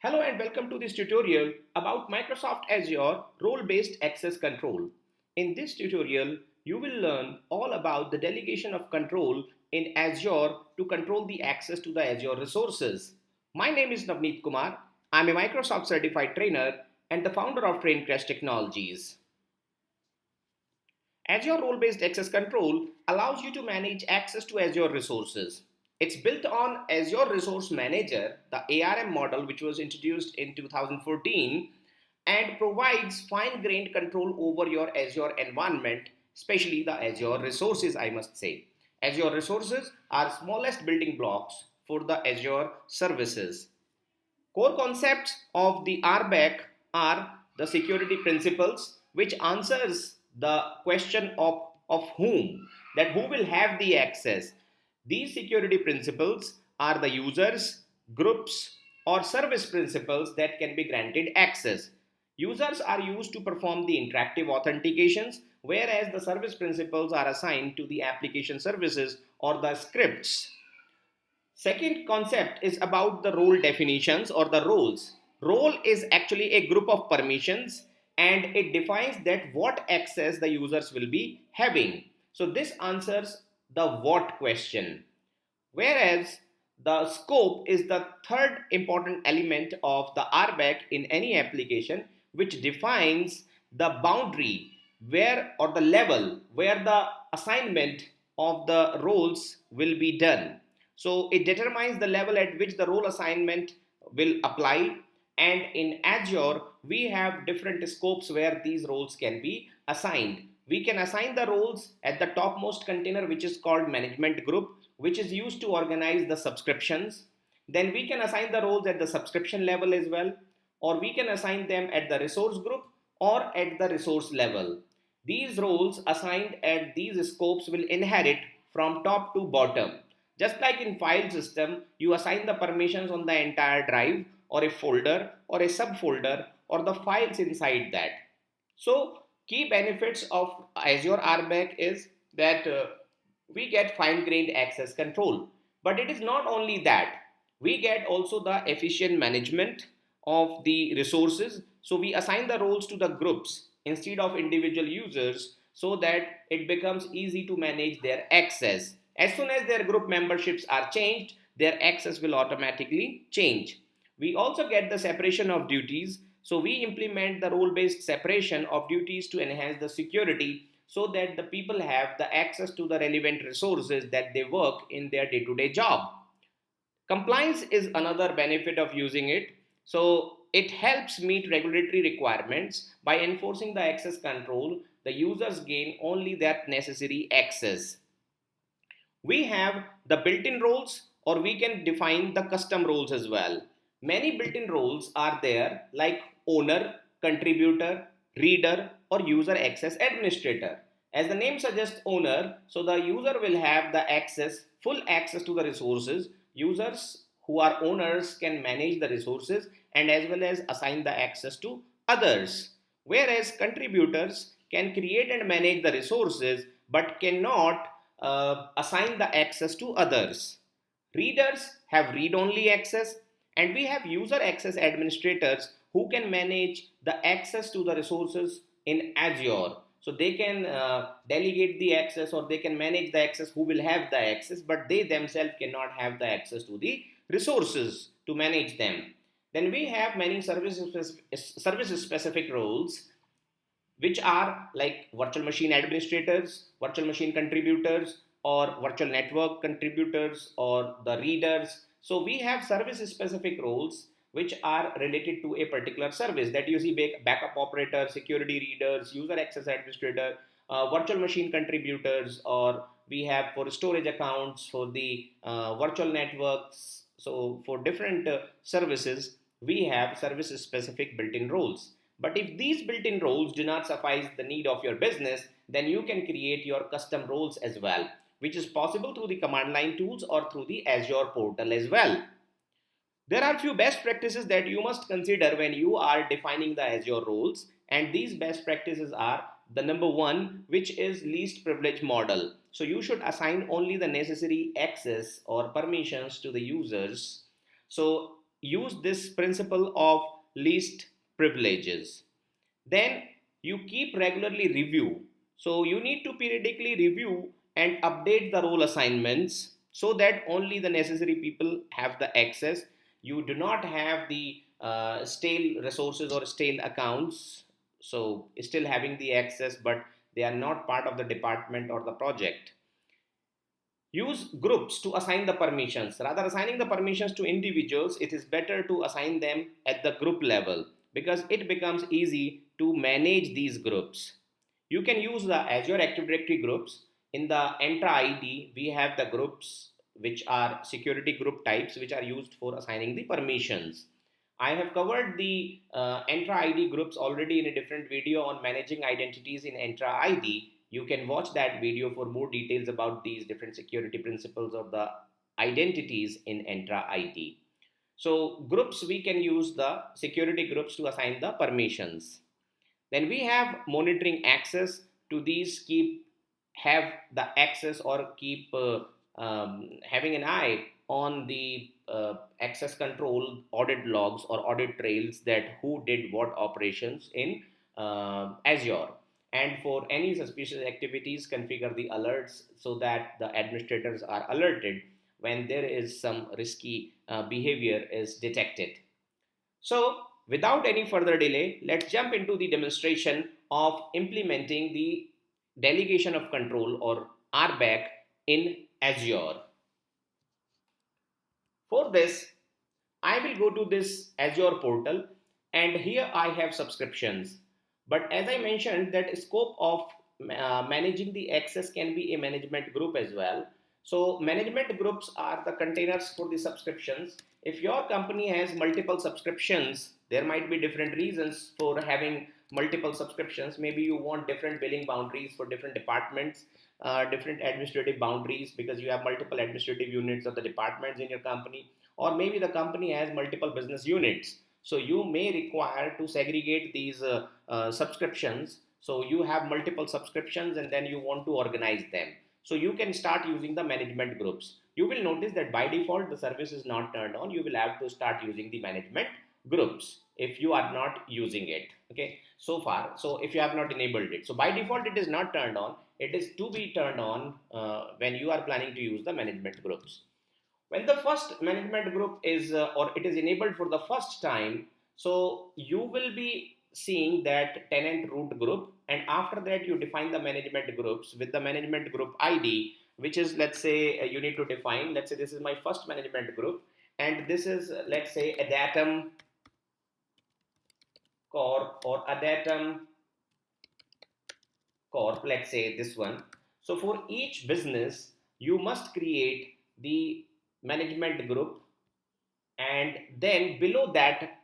Hello and welcome to this tutorial about Microsoft Azure Role-Based Access Control. In this tutorial, you will learn all about the delegation of control in Azure to control the access to the Azure resources. My name is Navneet Kumar. I'm a Microsoft certified trainer and the founder of TrainCrash Technologies. Azure Role-Based Access Control allows you to manage access to Azure resources. It's built on Azure Resource Manager, the ARM model which was introduced in 2014 and provides fine-grained control over your Azure environment, especially the Azure resources, I must say. Azure resources are smallest building blocks for the Azure services. Core concepts of the RBAC are the security principles, which answers the question of whom, that who will have the access. These security principles are the users, groups, or service principals that can be granted access. Users are used to perform the interactive authentications, whereas the service principals are assigned to the application services or the scripts. Second concept is about the role definitions or the roles. Role is actually a group of permissions and it defines that what access the users will be having. So this answers the what question. Whereas the scope is the third important element of the RBAC in any application, which defines the boundary where or the level where the assignment of the roles will be done. So it determines the level at which the role assignment will apply. And in Azure, we have different scopes where these roles can be assigned. We can assign the roles at the topmost container, which is called management group, which is used to organize the subscriptions. Then we can assign the roles at the subscription level as well, or we can assign them at the resource group or at the resource level. These roles assigned at these scopes will inherit from top to bottom. Just like in file system, you assign the permissions on the entire drive or a folder or a subfolder or the files inside that. So key benefits of Azure RBAC is that we get fine-grained access control. But it is not only that. We get also the efficient management of the resources. So we assign the roles to the groups instead of individual users so that it becomes easy to manage their access. As soon as their group memberships are changed, their access will automatically change. We also get the separation of duties. So we implement the role-based separation of duties to enhance the security so that the people have the access to the relevant resources that they work in their day-to-day job. Compliance is another benefit of using it. So it helps meet regulatory requirements by enforcing the access control. The users gain only that necessary access. We have the built-in roles or we can define the custom roles as well. Many built-in roles are there like owner, contributor, reader or user access administrator. As the name suggests owner, so the user will have the access, full access to the resources. Users who are owners can manage the resources and as well as assign the access to others. Whereas contributors can create and manage the resources but cannot assign the access to others. Readers have read-only access and we have user access administrators who can manage the access to the resources in Azure. So they can delegate the access or they can manage the access who will have the access, but they themselves cannot have the access to the resources to manage them. Then we have many services specific roles which are like virtual machine administrators, virtual machine contributors, or virtual network contributors, or the readers. So we have service specific roles which are related to a particular service that you see backup operator, security readers, user access administrator, virtual machine contributors, or we have for storage accounts for the virtual networks. So for different services, we have service specific built-in roles. But if these built-in roles do not suffice the need of your business, then you can create your custom roles as well, which is possible through the command line tools or through the Azure portal as well. There are few best practices that you must consider when you are defining the Azure roles, and these best practices are the number one, which is least privilege model. So you should assign only the necessary access or permissions to the users. So use this principle of least privileges. Then you keep regularly review. So you need to periodically review and update the role assignments so that only the necessary people have the access. You do not have the stale resources or stale accounts, so still having the access but they are not part of the department or the project. Use groups to assign the permissions. Rather assigning the permissions to individuals, it is better to assign them at the group level because it becomes easy to manage these groups. You can use the Azure Active Directory groups. In the Entra ID, we have the groups which are security group types which are used for assigning the permissions. I have covered the Entra ID groups already in a different video on managing identities in Entra ID. You can watch that video for more details about these different security principles of the identities in Entra ID. So groups, we can use the security groups to assign the permissions. Then we have monitoring access. To these, keep have the access or keep having an eye on the access control audit logs or audit trails, that who did what operations in Azure. And for any suspicious activities, configure the alerts so that the administrators are alerted when there is some risky behavior is detected. So, without any further delay, let's jump into the demonstration of implementing the delegation of control or RBAC in Azure. For this, I will go to this Azure portal and here I have subscriptions. But as I mentioned, that scope of managing the access can be a management group as well. So management groups are the containers for the subscriptions. If your company has multiple subscriptions, there might be different reasons for having multiple subscriptions. Maybe you want different billing boundaries for different departments, different administrative boundaries because you have multiple administrative units of the departments in your company, or maybe the company has multiple business units, so you may require to segregate these subscriptions. So you have multiple subscriptions and then you want to organize them, so you can start using the management groups. You will notice that by default the service is not turned on. You will have to start using the management groups if you are not using it, okay, so far. So if you have not enabled it, so by default it is not turned on. It is to be turned on when you are planning to use the management groups. When the first management group is or it is enabled for the first time, so you will be seeing that tenant root group, and after that you define the management groups with the management group ID, which is, let's say, you need to define, let's say this is my first management group and this is, let's say, Adatum Corp or Adatum Corp, let's say this one. So for each business you must create the management group, and then below that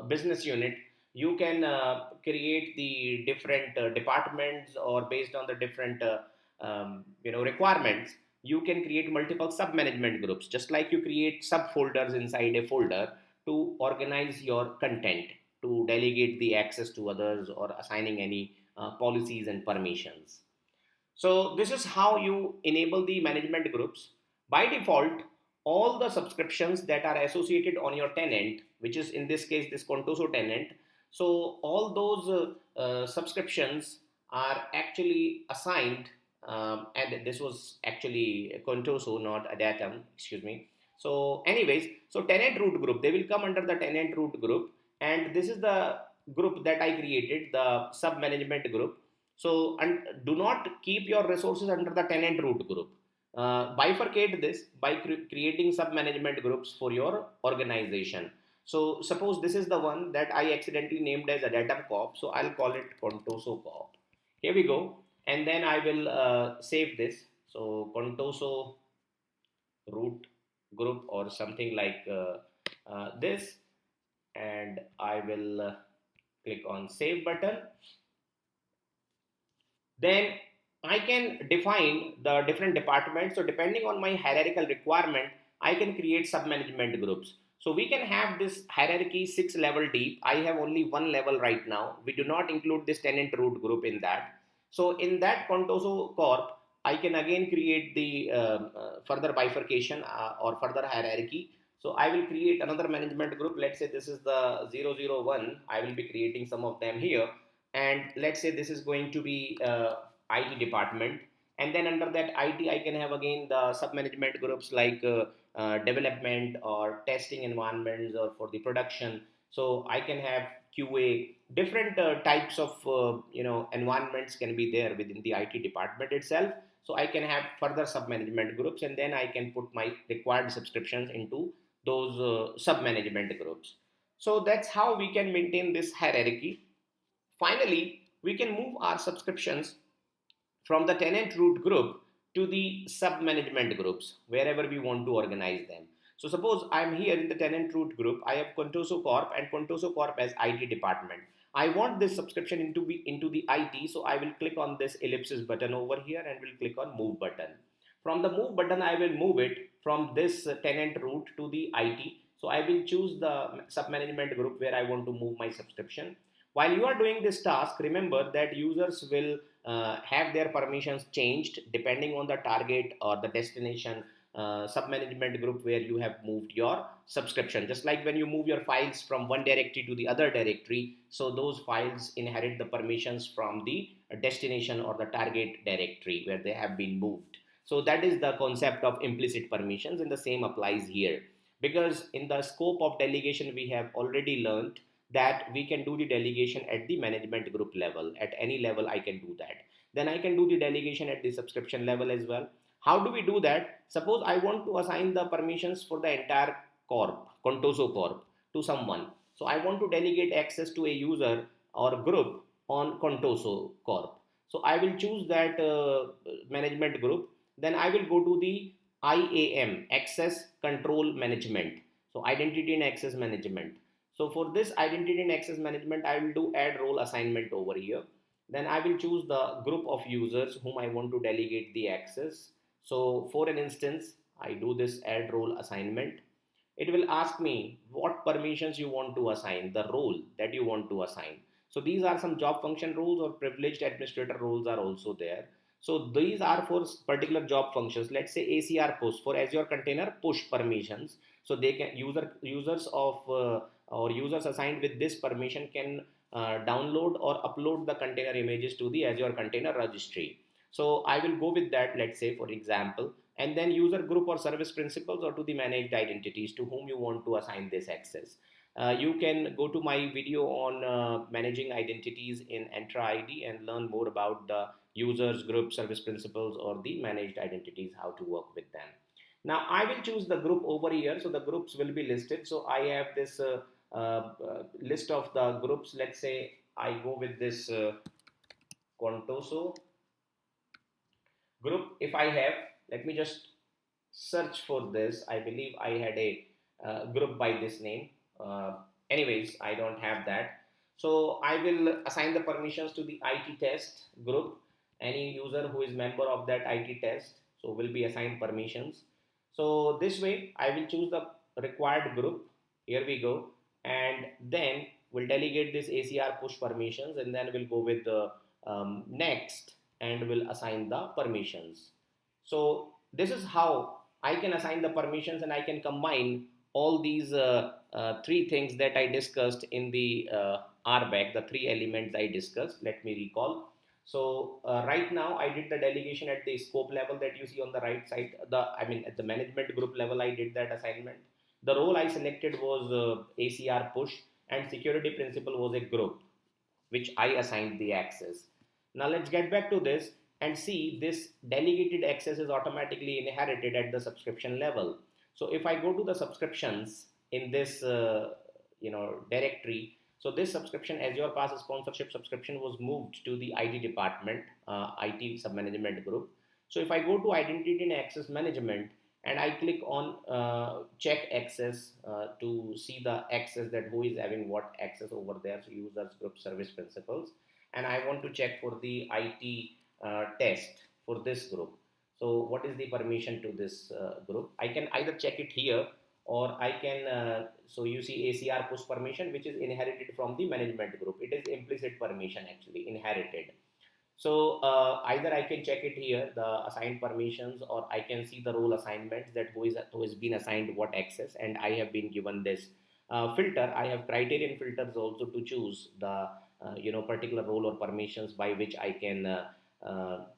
business unit you can create the different departments, or based on the different requirements, you can create multiple sub management groups, just like you create subfolders inside a folder to organize your content, to delegate the access to others, or assigning any policies and permissions. So this is how you enable the management groups. By default, all the subscriptions that are associated on your tenant, which is in this case this Contoso tenant, so all those subscriptions are actually assigned, and this was actually Contoso, not Adatum, excuse me. So anyways, so tenant root group, they will come under the tenant root group, and this is the group that I created, the sub management group. So, and do not keep your resources under the tenant root group. Bifurcate this by creating sub management groups for your organization. So suppose this is the one that I accidentally named as a Adatum Corp. So I'll call it Contoso Corp. Here we go. And then I will save this. So Contoso root group or something like this. And I will click on save button. Then I can define the different departments. So depending on my hierarchical requirement, I can create sub-management groups. So we can have this hierarchy 6 level deep. I have only 1 level right now. We do not include this tenant root group in that. So in that Contoso Corp, I can again create the further bifurcation or further hierarchy. So I will create another management group. Let's say this is the 001. I will be creating some of them here. And let's say this is going to be IT department. And then under that IT, I can have again the sub-management groups like development or testing environments or for the production. So I can have QA, different types of environments can be there within the IT department itself. So I can have further sub-management groups, and then I can put my required subscriptions into those sub-management groups. So that's how we can maintain this hierarchy. Finally, we can move our subscriptions from the tenant root group to the sub-management groups wherever we want to organize them. So suppose I'm here in the tenant root group, I have Contoso Corp and Contoso Corp as IT department. I want this subscription into the IT, so I will click on this ellipsis button over here and will click on move button. From the move button, I will move it from this tenant root to the IT. So I will choose the sub-management group where I want to move my subscription. While you are doing this task, remember that users will have their permissions changed depending on the target or the destination sub-management group where you have moved your subscription. Just like when you move your files from one directory to the other directory, so those files inherit the permissions from the destination or the target directory where they have been moved. So that is the concept of implicit permissions, and the same applies here. Because in the scope of delegation, we have already learned that we can do the delegation at the management group level. At any level, I can do that. Then I can do the delegation at the subscription level as well. How do we do that? Suppose I want to assign the permissions for the entire corp, Contoso Corp, to someone. So I want to delegate access to a user or group on Contoso Corp. So I will choose that management group. Then I will go to the IAM, Access Control Management. So Identity and Access Management. So for this identity and access management, I will do add role assignment over here. Then I will choose the group of users whom I want to delegate the access. So for an instance, I do this add role assignment. It will ask me what permissions you want to assign, the role that you want to assign. So these are some job function roles or privileged administrator roles are also there. So these are for particular job functions. Let's say ACR push for Azure Container push permissions. So they can users of or users assigned with this permission can download or upload the container images to the Azure Container Registry. So I will go with that, let's say for example, and then user group or service principals or to the managed identities to whom you want to assign this access. You can go to my video on managing identities in Entra ID and learn more about the users, group, service principals, or the managed identities, how to work with them. Now I will choose the group over here, so the groups will be listed. So I have this list of the groups. Let's say I go with this Contoso group. If I have, let me just search for this. I believe I had a group by this name. Anyways, I don't have that. So I will assign the permissions to the IT test group. Any user who is member of that IT test, so will be assigned permissions. So this way, I will choose the required group. Here we go, and then we'll delegate this ACR push permissions, and then we'll go with the next, and we'll assign the permissions. So this is how I can assign the permissions, and I can combine all these three things that I discussed in the RBAC, the three elements I discussed. Let me recall. So right now I did the delegation at the scope level that you see on the right side. At the management group level, I did that assignment. The role I selected was ACR push, and security principal was a group which I assigned the access. Now let's get back to this and see this delegated access is automatically inherited at the subscription level. So if I go to the subscriptions in this directory, so this subscription Azure Pass sponsorship subscription was moved to the IT department, IT sub-management group. So if I go to identity and access management and I click on check access to see the access, that who is having what access over there, so users, group, service principals, and I want to check for the IT test for this group. So what is the permission to this group? I can either check it here, or I can, so you see ACR push permission, which is inherited from the management group. It is implicit permission actually inherited. So either I can check it here, the assigned permissions, or I can see the role assignments that who has been assigned what access, and I have been given this filter. I have criterion filters also to choose the particular role or permissions by which I can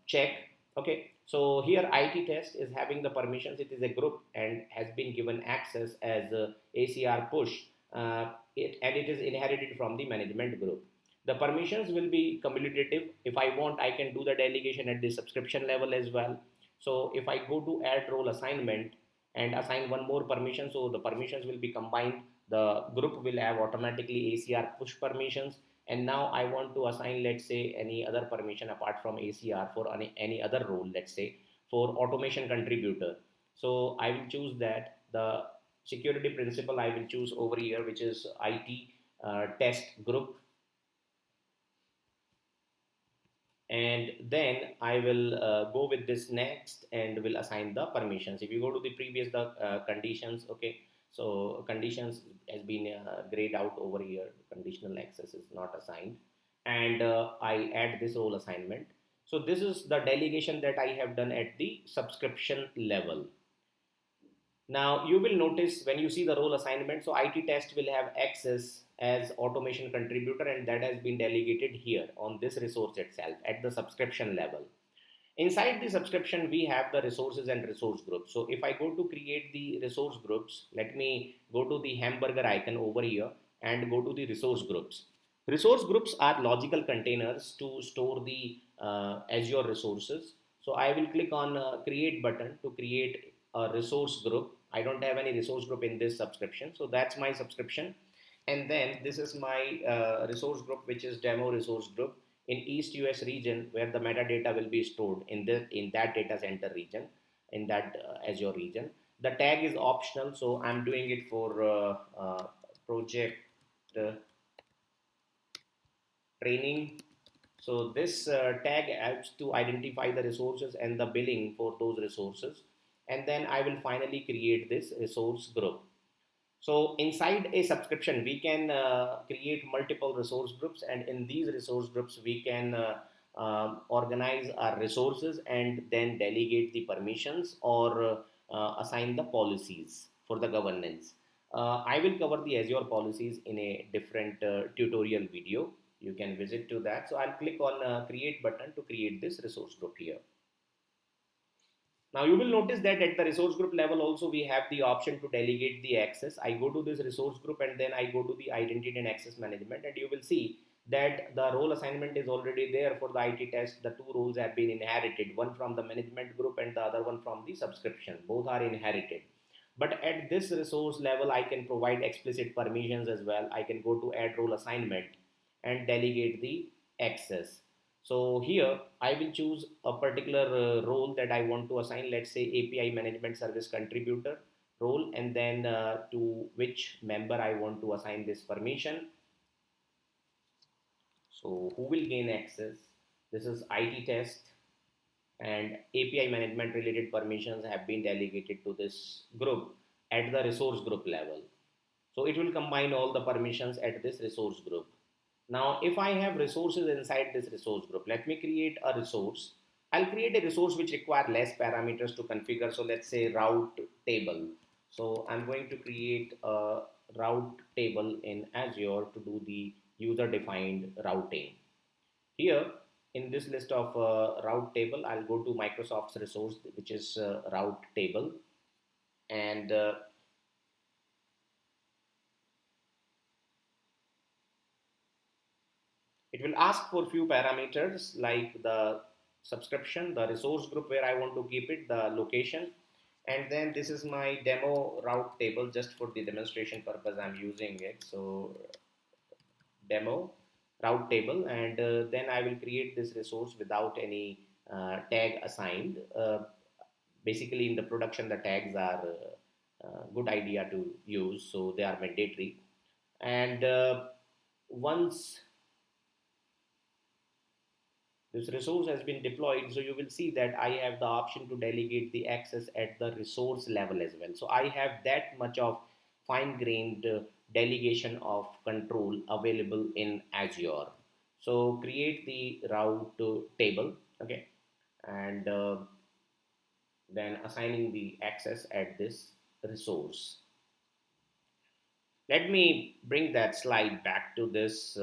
check. Okay, so here IT test is having the permissions. It is a group and has been given access as ACR push. And it is inherited from the management group. The permissions will be cumulative. If I want, I can do the delegation at the subscription level as well. So if I go to add role assignment and assign one more permission, so the permissions will be combined. The group will have automatically ACR push permissions. And now I want to assign, let's say, any other permission apart from ACR for any other role, let's say for automation contributor. So I will choose that. The security principal I will choose over here, which is IT test group, and then I will go with this next and will assign the permissions. If you go to the previous the conditions, okay, so conditions has been grayed out over here. Conditional access is not assigned, and I add this role assignment. So this is the delegation that I have done at the subscription level. Now you will notice when you see the role assignment, so IT test will have access as automation contributor, and that has been delegated here on this resource itself at the subscription level. Inside the subscription, we have the resources and resource groups. So if I go to create the resource groups, let me go to the hamburger icon over here and go to the resource groups. Resource groups are logical containers to store the Azure resources. So I will click on create button to create a resource group. I don't have any resource group in this subscription. So that's my subscription. And then this is my resource group, which is demo resource group in East US region, where the metadata will be stored in that data center region, in that Azure region. The tag is optional, so I'm doing it for project uh, training. So this tag helps to identify the resources and the billing for those resources. And then I will finally create this resource group. So inside a subscription, we can create multiple resource groups, and in these resource groups, we can organize our resources and then delegate the permissions or assign the policies for the governance. I will cover the Azure policies in a different tutorial video. You can visit to that. So I'll click on create button to create this resource group here. Now you will notice that at the resource group level also we have the option to delegate the access. I go to this resource group and then I go to the identity and access management, and you will see that the role assignment is already there for the IT test. The two roles have been inherited, one from the management group and the other one from the subscription. Both are inherited. But at this resource level, I can provide explicit permissions as well. I can go to add role assignment and delegate the access. So here I will choose a particular role that I want to assign, let's say API management service contributor role, and then to which member I want to assign this permission. So who will gain access? This is IT test, and API management related permissions have been delegated to this group at the resource group level. So it will combine all the permissions at this resource group. Now, if I have resources inside this resource group, let me create a resource. I'll create a resource which require less parameters to configure. So let's say route table. So I'm going to create a route table in Azure to do the user defined routing. Here in this list of route table, I'll go to Microsoft's resource, which is route table. And it will ask for few parameters like the subscription, the resource group where I want to keep it, the location, and then this is my demo route table. Just for the demonstration purpose I'm using it. So demo route table, and then I will create this resource without any tag assigned. Basically in the production the tags are good idea to use, so they are mandatory. And once this resource has been deployed, so you will see that I have the option to delegate the access at the resource level as well. So I have that much of fine grained delegation of control available in Azure. So create the route table, okay, and then assigning the access at this resource. Let me bring that slide back to this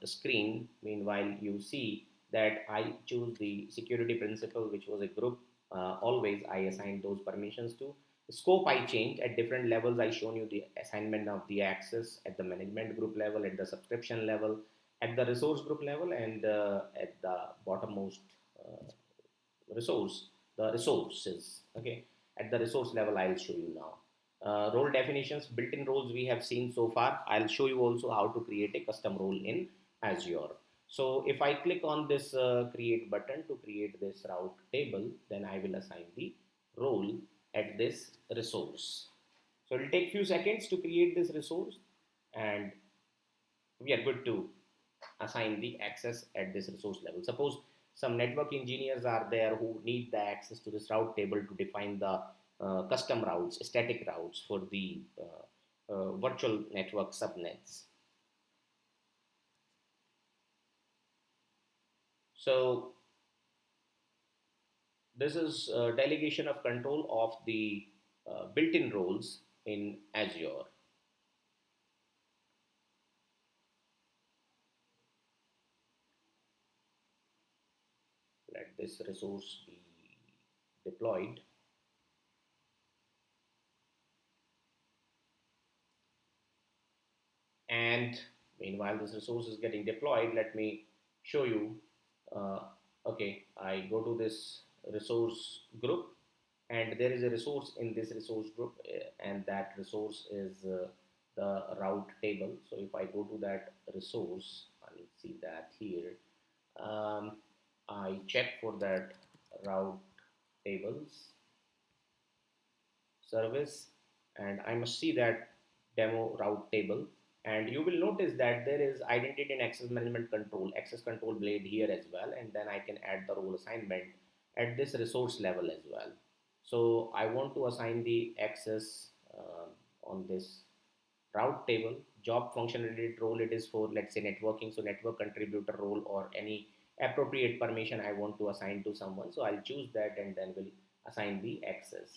screen. Meanwhile, you see that I choose the security principal, which was a group. Always I assign those permissions to. The scope I change at different levels. I shown you the assignment of the access at the management group level, at the subscription level, at the resource group level, and at the bottommost uh, resource, the resources. Okay, at the resource level, I'll show you now. Role definitions, built-in roles we have seen so far. I'll show you also how to create a custom role in Azure. So if I click on this create button to create this route table, then I will assign the role at this resource. So it will take few seconds to create this resource, and we are good to assign the access at this resource level. Suppose some network engineers are there who need the access to this route table to define the custom routes, static routes for the virtual network subnets. So this is delegation of control of the built-in roles in Azure. Let this resource be deployed. And meanwhile this resource is getting deployed, let me show you. uh, okay, I go to this resource group, and there is a resource in this resource group, and that resource is the route table. So if I go to that resource, I'll see that here. I check for that route tables service, and I must see that demo route table. And you will notice that there is identity and access management control, access control blade here as well, and then I can add the role assignment at this resource level as well. So I want to assign the access on this route table. Job function related role, it is for, let's say, networking, so network contributor role or any appropriate permission I want to assign to someone. So I'll choose that and then will assign the access.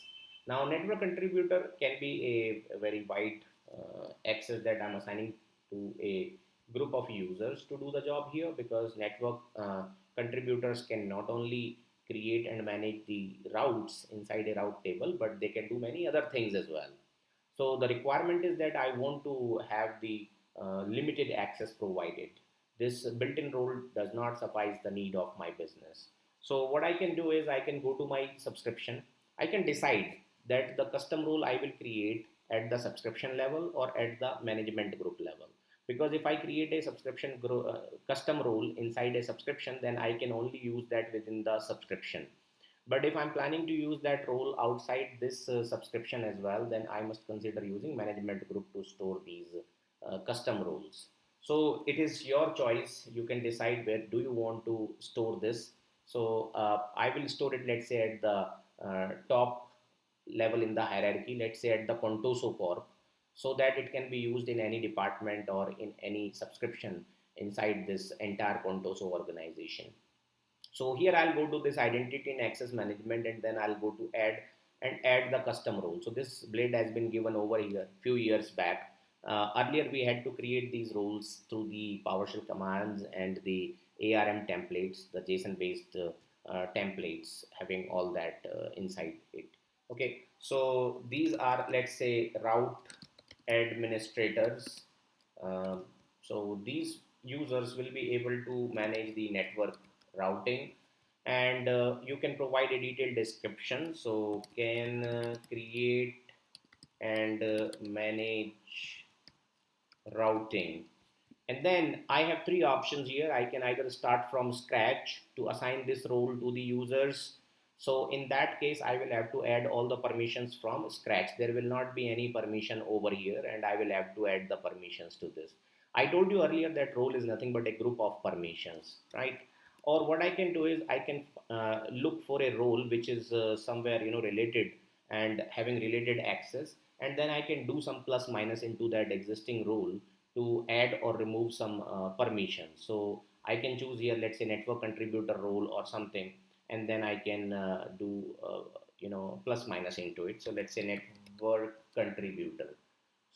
Now network contributor can be a very wide access that I'm assigning to a group of users to do the job here, because network contributors can not only create and manage the routes inside a route table, but they can do many other things as well. So the requirement is that I want to have the limited access provided. This built-in role does not suffice the need of my business. So what I can do is I can go to my subscription. I can decide that the custom role I will create at the subscription level or at the management group level. Because if I create a custom role inside a subscription, then I can only use that within the subscription. But if I'm planning to use that role outside this subscription as well, then I must consider using management group to store these custom roles. So it is your choice. You can decide where do you want to store this. So I will store it, let's say, at the top level in the hierarchy, let's say at the Contoso Corp, so that it can be used in any department or in any subscription inside this entire Contoso organization. So here I'll go to this identity and access management, and then I'll go to add and add the custom role. So this blade has been given over here few years back. Earlier we had to create these roles through the PowerShell commands and the ARM templates, the JSON based templates having all that inside it. Okay, so these are, let's say, route administrators. Um, so these users will be able to manage the network routing, and you can provide a detailed description. So can create and manage routing. And then I have three options here. I can either start from scratch to assign this role to the users. So in that case, I will have to add all the permissions from scratch. There will not be any permission over here, and I will have to add the permissions to this. I told you earlier that role is nothing but a group of permissions, right? Or what I can do is I can look for a role which is somewhere, related and having related access, and then I can do some plus minus into that existing role to add or remove some permissions. So I can choose here, let's say network contributor role or something, and then I can do plus minus into it. So let's say network contributor.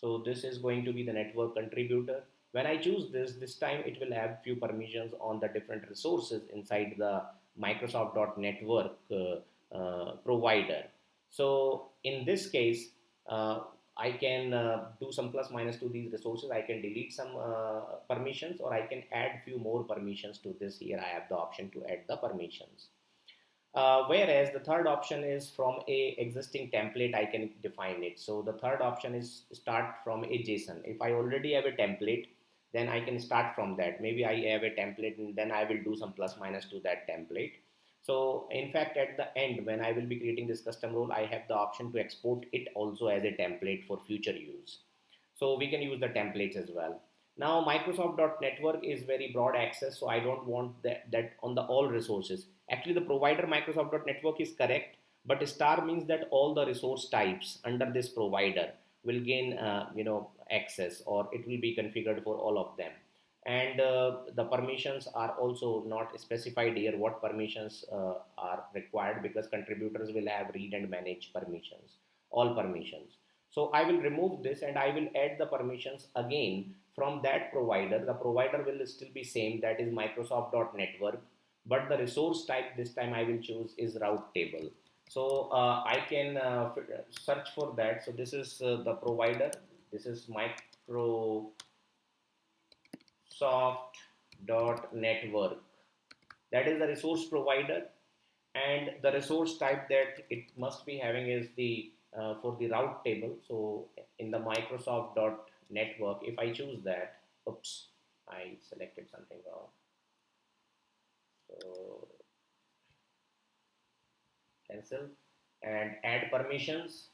So this is going to be the network contributor. When I choose this time it will have few permissions on the different resources inside the Microsoft.network provider. So in this case, uh, I can do some plus minus to these resources. I can delete some permissions, or I can add few more permissions to this. Here I have the option to add the permissions. Whereas the third option is from a existing template, I can define it. So the third option is start from a JSON. If I already have a template, then I can start from that. Maybe I have a template and then I will do some plus minus to that template. So in fact, at the end, when I will be creating this custom role, I have the option to export it also as a template for future use. So we can use the templates as well. Now Microsoft.network is very broad access, so I don't want that on the all resources. Actually, the provider Microsoft.network is correct, but star means that all the resource types under this provider will gain access, or it will be configured for all of them. And the permissions are also not specified here what permissions are required, because contributors will have read and manage permissions, all permissions. So I will remove this and I will add the permissions again from that provider. The provider will still be same, that is Microsoft.network, but the resource type this time I will choose is route table. So I can search for that. So this is the provider. This is Microsoft.network. That is the resource provider, and the resource type that it must be having is the for the route table. So in the Microsoft.network, if I choose that, oops, I selected something wrong. So cancel and add permissions.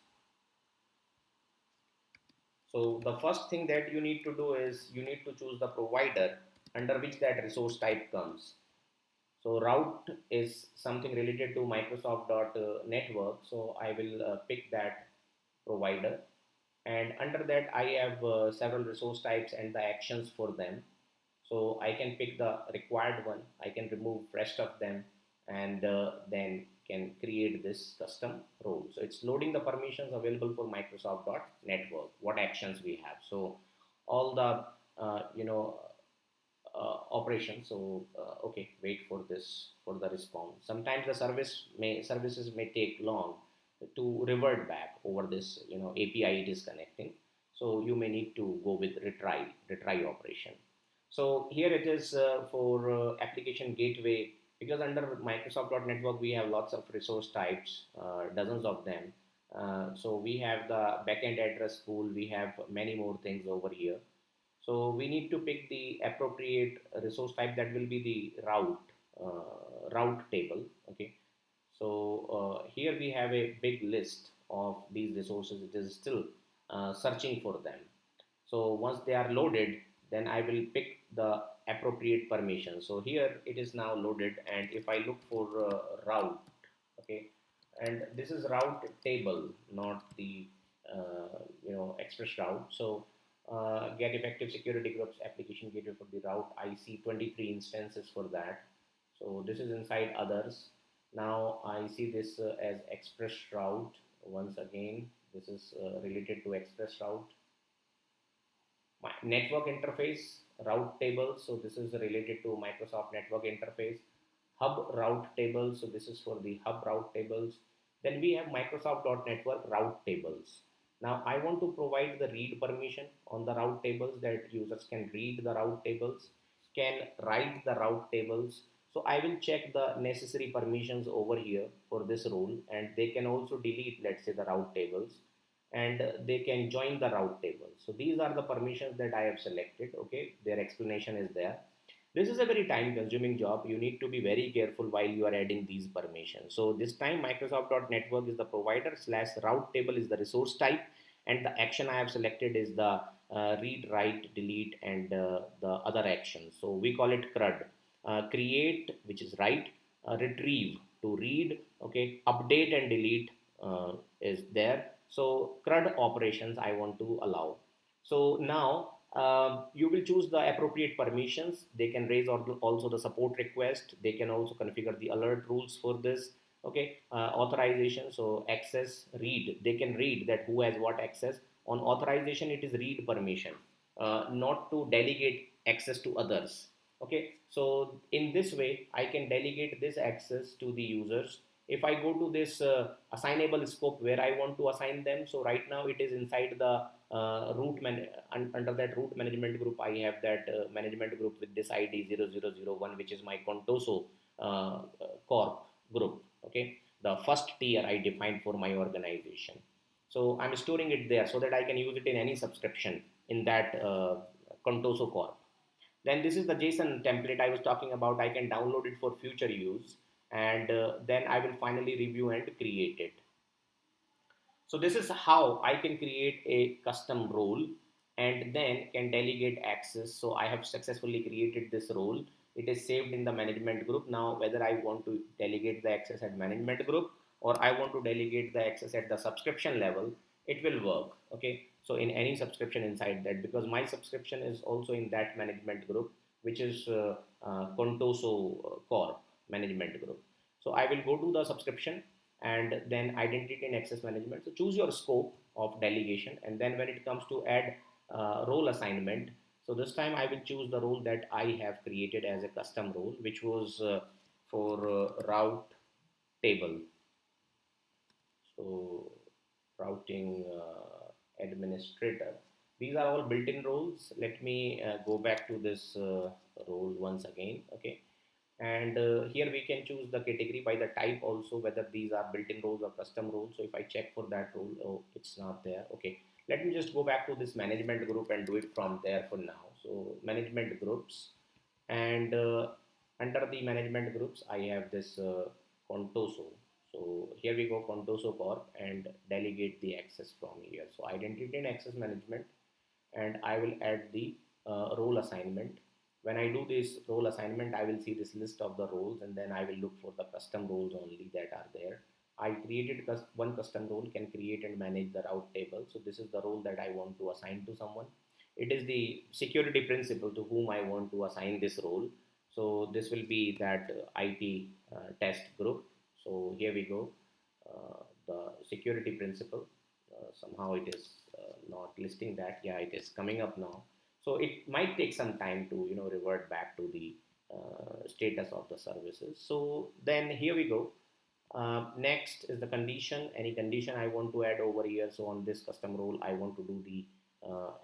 So the first thing that you need to do is you need to choose the provider under which that resource type comes. So route is something related to Microsoft.network. So I will pick that provider, and under that I have several resource types and the actions for them. So I can pick the required one, I can remove rest of them, and then can create this custom role. So it's loading the permissions available for Microsoft.network, what actions we have. So all the operations. So okay, wait for this for the response. Sometimes the services may take long to revert back over this API disconnecting. So you may need to go with retry operation. So here it is for application gateway, because under Microsoft.network we have lots of resource types, dozens of them. So we have the backend address pool, we have many more things over here. So we need to pick the appropriate resource type, that will be the route table. Okay. So here we have a big list of these resources. It is still searching for them. So once they are loaded, then I will pick the appropriate permission. So here it is now loaded, and if I look for route, okay, and this is route table, not the express route. So get effective security groups application gateway for the route. I see 23 instances for that. So this is inside others. Now I see this as express route. Once again, this is related to express route. My network interface route table. So this is related to Microsoft network interface. Hub route table. So this is for the hub route tables. Then we have Microsoft.network route tables. Now I want to provide the read permission on the route tables, that users can read the route tables, can write the route tables. So I will check the necessary permissions over here for this role, and they can also delete, let's say, the route tables, and they can join the route table. So these are the permissions that I have selected. Okay, their explanation is there. This is a very time consuming job. You need to be very careful while you are adding these permissions. So this time Microsoft.network is the provider, slash route table is the resource type, and the action I have selected is the read, write, delete, and the other actions. So we call it CRUD. Create, which is write, retrieve to read, okay, update and delete is there. So CRUD operations I want to allow. So now You will choose the appropriate permissions. They can raise also the support request. They can also configure the alert rules for this. Okay, authorization. So access, read. They can read that who has what access. On authorization, it is read permission, not to delegate access to others. Okay, so in this way, I can delegate this access to the users. If I go to this assignable scope where I want to assign them, so right now it is inside the under that root management group. I have that management group with this ID 0001, which is my Contoso corp group. Okay, the first tier I defined for my organization. So I'm storing it there so that I can use it in any subscription in that Contoso corp. Then this is the JSON template I was talking about. I can download it for future use, and then I will finally review and create it. So this is how I can create a custom role and then can delegate access. So I have successfully created this role. It is saved in the management group. Now whether I want to delegate the access at management group or I want to delegate the access at the subscription level, it will work. Okay. So in any subscription inside that, because my subscription is also in that management group, which is Contoso Corp management group. So I will go to the subscription and then identity and access management. So choose your scope of delegation, and then when it comes to add role assignment, so this time I will choose the role that I have created as a custom role, which was for route table. So routing administrator. These are all built-in roles. Let me go back to this role once again. Okay, and here we can choose the category by the type also, whether these are built-in roles or custom roles. So if I check for that role, oh, it's not there. Okay, let me just go back to this management group and do it from there for now. So management groups, and under the management groups I have this Contoso. So here we go, Contoso Corp, and delegate the access from here. So identity and access management, and I will add the role assignment. When I do this role assignment, I will see this list of the roles, and then I will look for the custom roles only that are there. I created one custom role, can create and manage the route table. So this is the role that I want to assign to someone. It is the security principal to whom I want to assign this role. So this will be that IT test group. So here we go, the security principal. Somehow it is not listing that. Yeah, it is coming up now. So it might take some time to revert back to the status of the services. So then here we go. Next is the condition. Any condition I want to add over here. So on this custom role, I want to do the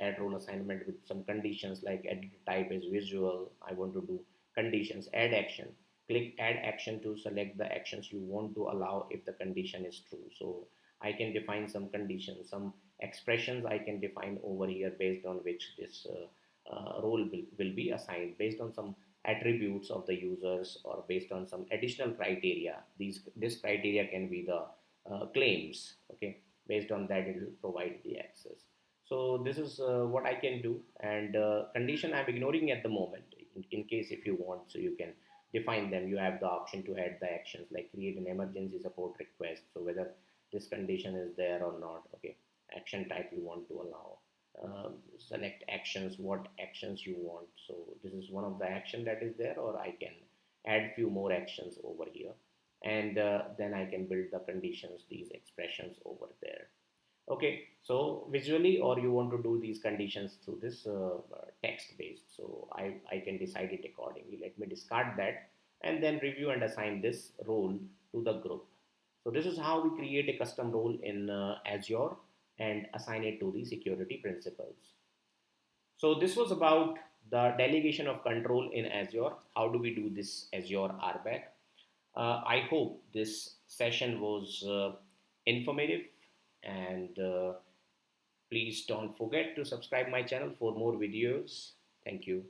add role assignment with some conditions, like edit type is visual. I want to do conditions, add action. Click add action to select the actions you want to allow if the condition is true. So I can define some conditions, some expressions I can define over here based on which this role will be assigned based on some attributes of the users or based on some additional criteria. This criteria can be the claims. Okay, based on that it will provide the access. So this is what I can do, and condition I'm ignoring at the moment. In case if you want, so you can define them. You have the option to add the actions, like create an emergency support request. So whether this condition is there or not. Okay, action type you want to allow. Select actions, what actions you want. So this is one of the action that is there, or I can add few more actions over here, and then I can build the conditions, these expressions over there. Okay, so visually, or you want to do these conditions through this text based. So I can decide it accordingly. Let me discard that and then review and assign this role to the group. So this is how we create a custom role in Azure and assign it to the security principles. So this was about the delegation of control in Azure. How do we do this Azure RBAC? I hope this session was informative, and please don't forget to subscribe my channel for more videos. Thank you.